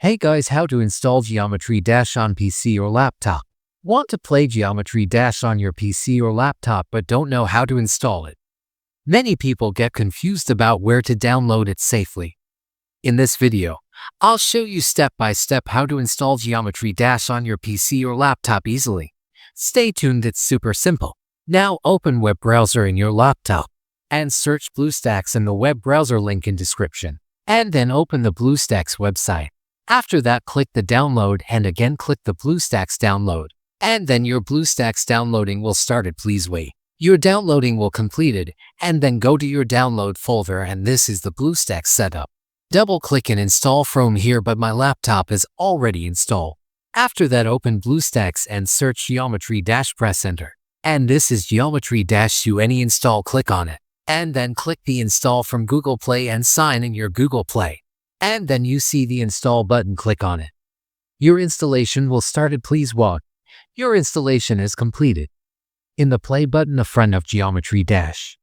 Hey guys, how to install Geometry Dash on PC or laptop? Want to play Geometry Dash on your PC or laptop but don't know how to install it? Many people get confused about where to download it safely. In this video, I'll show you step by step how to install Geometry Dash on your PC or laptop easily. Stay tuned, it's super simple. Now open web browser in your laptop and search BlueStacks in the web browser link in description. And then open the BlueStacks website. After that, click the download and again click the BlueStacks download. And then your BlueStacks downloading will start. Please wait. Your downloading will completed and then go to your download folder, and this is the BlueStacks setup. Double click and install from here, but my laptop is already installed. After that, open BlueStacks and search Geometry Dash, press enter. And this is Geometry Dash any install, click on it. And then click the install from Google Play and sign in your Google Play. And then you see the install button, click on it. Your installation will start. Please wait. Your installation is completed. In the play button in front of Geometry Dash,